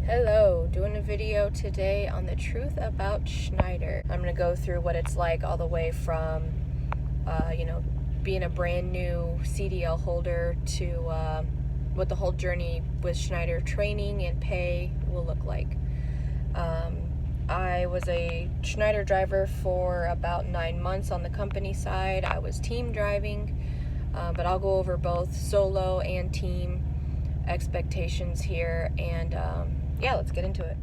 Hello, doing a video today on the truth about Schneider. I'm going to go through what it's like all the way from, being a brand new CDL holder to what the whole journey with Schneider training and pay will look like. I was a Schneider driver for about 9 months on the company side. I was team driving, but I'll go over both solo and team expectations here, and yeah, let's get into it.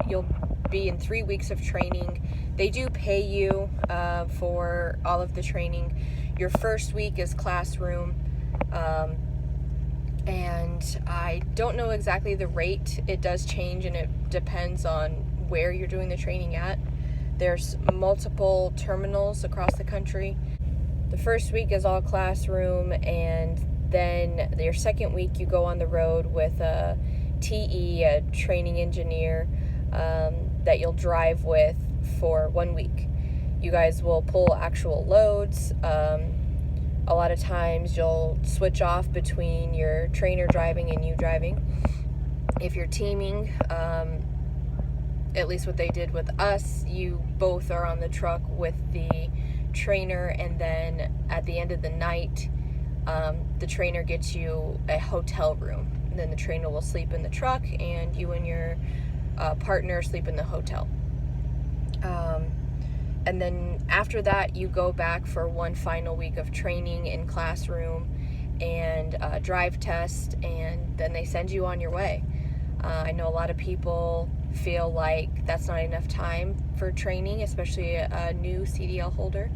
You'll be in 3 weeks of training. They do pay you for all of the training. Your first week is classroom, and I don't know exactly the rate. It does change, and it depends on where you're doing the training at. There's multiple terminals across the country. The first week is all classroom, and then your second week you go on the road with a TE, a training engineer, that you'll drive with for 1 week. You guys will pull actual loads. A lot of times you'll switch off between your trainer driving and you driving. If you're teaming, at least what they did with us, you both are on the truck with the trainer, and then at the end of the night, the trainer gets you a hotel room. And then the trainer will sleep in the truck, and you and your partner sleep in the hotel. And then after that, you go back for one final week of training in classroom and drive test, and then they send you on your way. I know a lot of people feel like that's not enough time for training, especially a new CDL holder.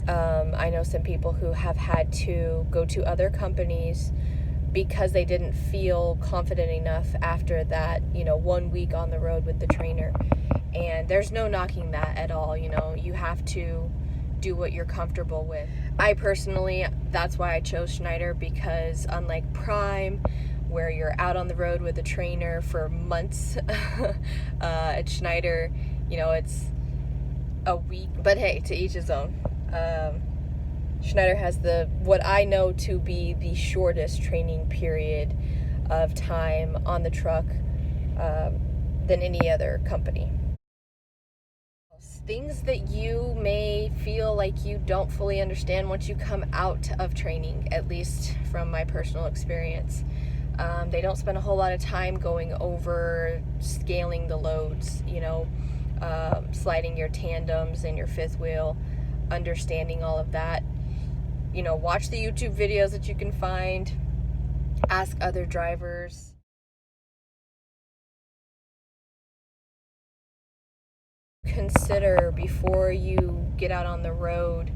I know some people who have had to go to other companies because they didn't feel confident enough after that, 1 week on the road with the trainer. And there's no knocking that at all. You have to do what you're comfortable with. I personally, that's why I chose Schneider, because unlike Prime, where you're out on the road with a trainer for months, at Schneider, it's a week. But hey, to each his own. Schneider has what I know to be the shortest training period of time on the truck than any other company. Things that you may feel like you don't fully understand once you come out of training, at least from my personal experience. They don't spend a whole lot of time going over scaling the loads, sliding your tandems and your fifth wheel, understanding all of that. Watch the YouTube videos that you can find, ask other drivers. Consider before you get out on the road,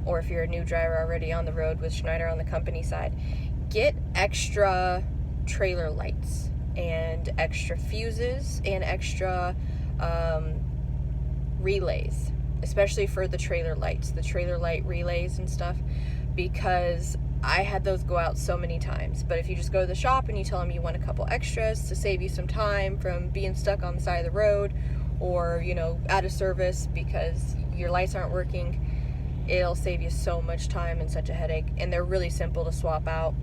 or if you're a new driver already on the road with Schneider on the company side, get extra trailer lights and extra fuses and extra relays, especially for the trailer lights, the trailer light relays and stuff, because I had those go out so many times. But if you just go to the shop and you tell them you want a couple extras to save you some time from being stuck on the side of the road, or out of service because your lights aren't working, it'll save you so much time and such a headache. And they're really simple to swap out.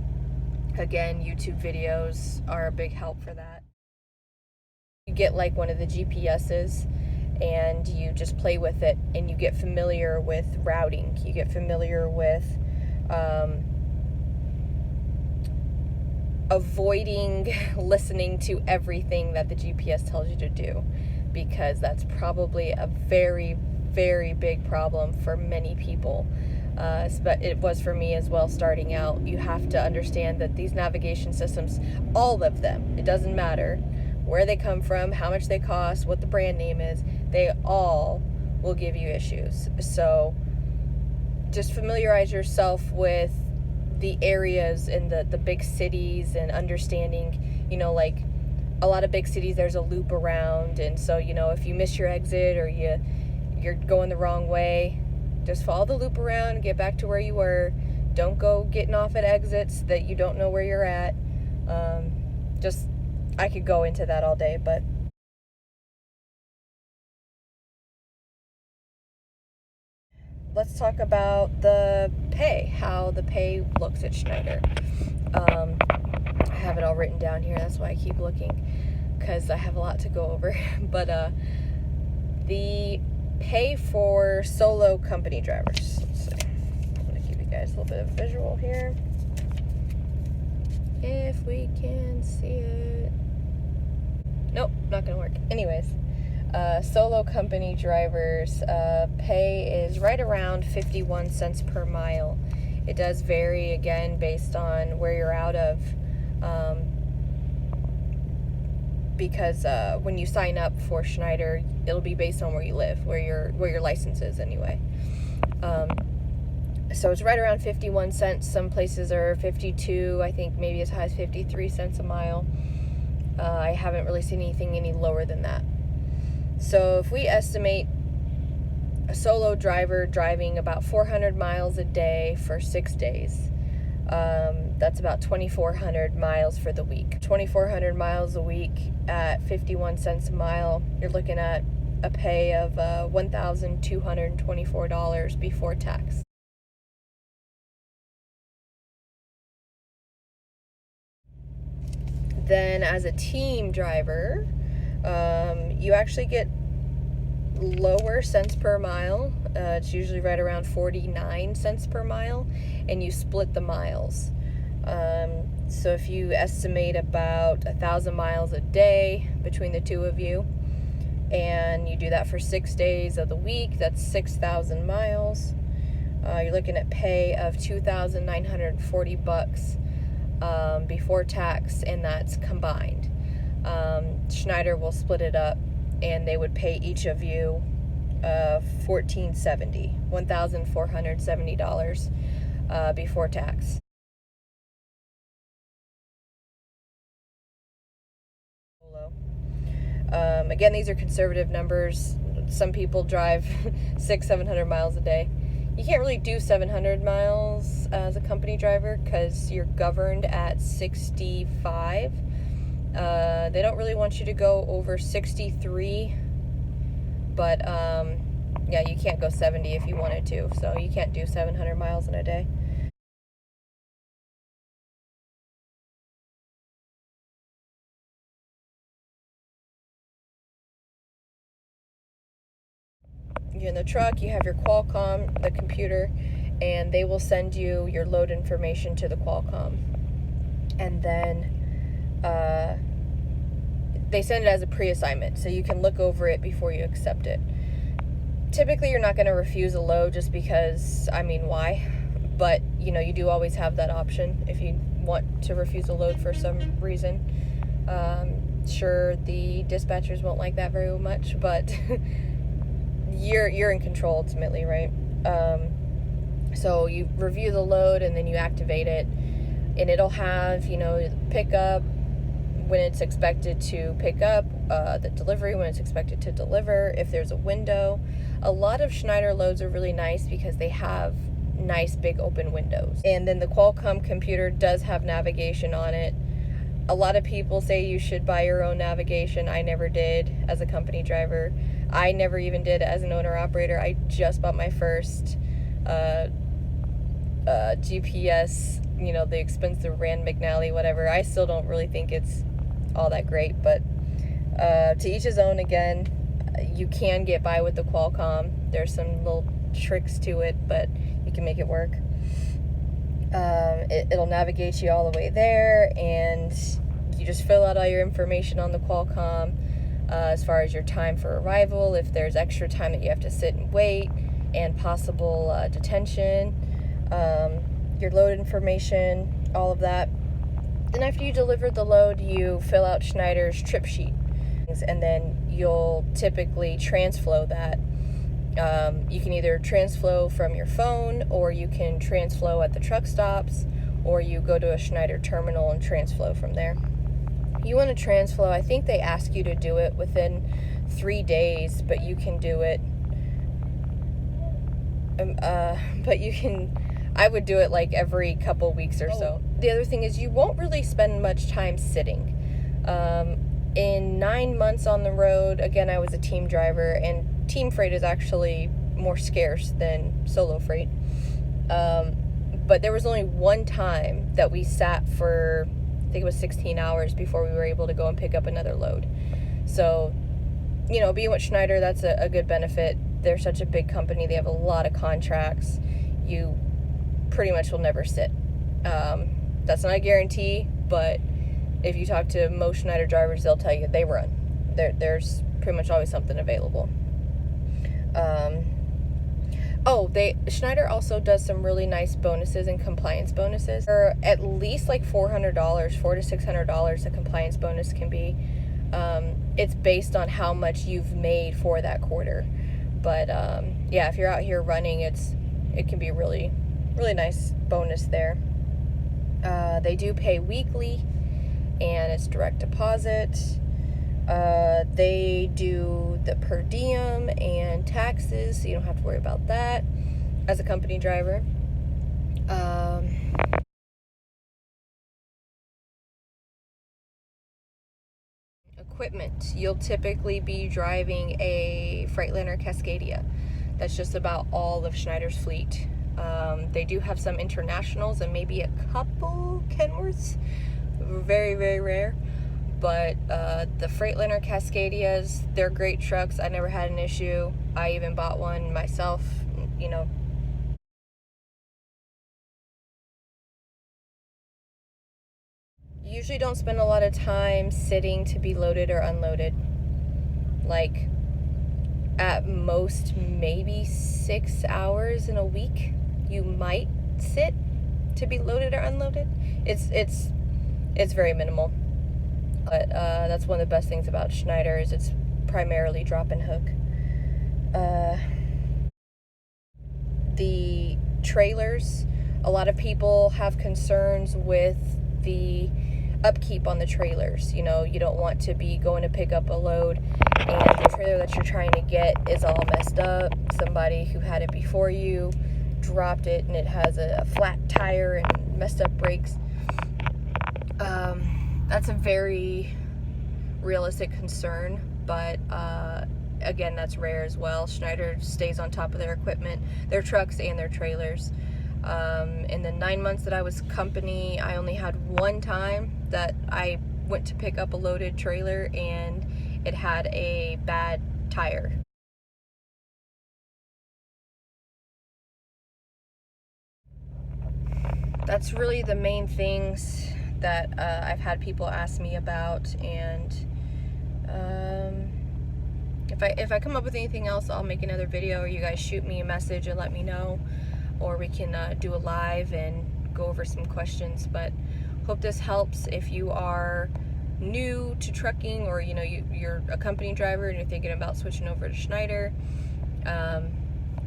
Again, YouTube videos are a big help for that. You get like one of the GPS's and you just play with it, and you get familiar with routing. You get familiar with avoiding listening to everything that the GPS tells you to do, because that's probably a very, very big problem for many people. But it was for me as well starting out. You have to understand that these navigation systems, all of them, it doesn't matter where they come from, how much they cost, what the brand name is, they all will give you issues. So just familiarize yourself with the areas in the big cities, and understanding, like a lot of big cities, there's a loop around, and so if you miss your exit or you're going the wrong way, just follow the loop around and get back to where you were. Don't go getting off at exits that you don't know where you're at. I could go into that all day, but let's talk about the pay, how the pay looks at Schneider. I have it all written down here, that's why I keep looking, because I have a lot to go over. But the pay for solo company drivers. Let's see. I'm going to give you guys a little bit of visual here. If we can see it. Nope, not going to work. Anyways, solo company drivers pay is right around 51 cents per mile. It does vary, again, based on where you're out of, because when you sign up for Schneider, it'll be based on where you live, where your license is anyway. So it's right around 51 cents. Some places are 52, I think maybe as high as 53 cents a mile. I haven't really seen anything any lower than that. So if we estimate a solo driver driving about 400 miles a day for 6 days, that's about 2,400 miles for the week. 2,400 miles a week at 51 cents a mile, you're looking at a pay of $1,224 before tax. Then as a team driver, you actually get lower cents per mile. It's usually right around 49 cents per mile, and you split the miles. So if you estimate about 1,000 miles a day between the two of you, and you do that for 6 days of the week, that's 6,000 miles. You're looking at pay of $2,940 before tax, and that's combined. Schneider will split it up, and they would pay each of you $1,470 before tax. Again, these are conservative numbers. Some people drive 600-700 miles a day. You can't really do 700 miles as a company driver because you're governed at 65. They don't really want you to go over 63, but yeah, you can't go 70 if you wanted to, so you can't do 700 miles in a day. You're in the truck, you have your Qualcomm, the computer, and they will send you your load information to the Qualcomm. And then they send it as a pre-assignment, so you can look over it before you accept it. Typically, you're not going to refuse a load just because, I mean, why? But, you know, you do always have that option if you want to refuse a load for some reason. Sure, the dispatchers won't like that very much, but you're in control ultimately, right? So you review the load and then you activate it, and it'll have, you know, pick up when it's expected to pick up, the delivery when it's expected to deliver, if there's a window. A lot of Schneider loads are really nice because they have nice big open windows. And then the Qualcomm computer does have navigation on it. A lot of people say you should buy your own navigation. I never did as a company driver. I never even did as an owner-operator. I just bought my first GPS, you know, the expensive Rand McNally, whatever. I still don't really think it's all that great, but to each his own. Again, you can get by with the Qualcomm. There's some little tricks to it, but you can make it work. It'll navigate you all the way there, and you just fill out all your information on the Qualcomm as far as your time for arrival, if there's extra time that you have to sit and wait, and possible detention, your load information, all of that. Then after you deliver the load, you fill out Schneider's trip sheet, and then you'll typically transflow that. You can either transflow from your phone, or you can transflow at the truck stops, or you go to a Schneider terminal and transflow from there. You want to transflow, I think they ask you to do it within 3 days, but you can do it, I would do it like every couple weeks or so. The other thing is you won't really spend much time sitting. In 9 months on the road, again, I was a team driver, and team freight is actually more scarce than solo freight. But there was only one time that we sat for, I think it was 16 hours before we were able to go and pick up another load. So, you know, being with Schneider, that's a good benefit. They're such a big company. They have a lot of contracts. You pretty much will never sit. That's not a guarantee, but if you talk to most Schneider drivers, they'll tell you they run. There's pretty much always something available. Schneider also does some really nice bonuses and compliance bonuses. For at least like $400, $400 to $600, a compliance bonus can be. It's based on how much you've made for that quarter. But yeah, if you're out here running, it can be a really, really nice bonus there. They do pay weekly, and it's direct deposit. They do the per diem and taxes, so you don't have to worry about that as a company driver. Equipment. You'll typically be driving a Freightliner Cascadia. That's just about all of Schneider's fleet. They do have some internationals and maybe a couple Kenworths. Very, very rare. But the Freightliner Cascadias, they're great trucks. I never had an issue. I even bought one myself, you know. You usually don't spend a lot of time sitting to be loaded or unloaded. Like, at most, maybe 6 hours in a week, you might sit to be loaded or unloaded. It's very minimal. But that's one of the best things about Schneider is it's primarily drop and hook. The trailers, a lot of people have concerns with the upkeep on the trailers. You know, you don't want to be going to pick up a load and the trailer that you're trying to get is all messed up. Somebody who had it before you dropped it and it has a flat tire and messed up brakes. That's a very realistic concern, but again, that's rare as well. Schneider stays on top of their equipment, their trucks and their trailers. In the 9 months that I was company, I only had one time that I went to pick up a loaded trailer and it had a bad tire. That's really the main things that I've had people ask me about, and if I come up with anything else, I'll make another video, or you guys shoot me a message and let me know, or we can do a live and go over some questions. But hope this helps if you are new to trucking, or you know you're a company driver and you're thinking about switching over to Schneider.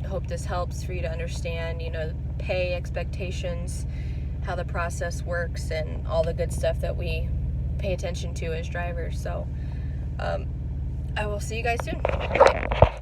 Hope this helps for you to understand, you know, pay expectations, how the process works, and all the good stuff that we pay attention to as drivers. So I will see you guys soon. Bye.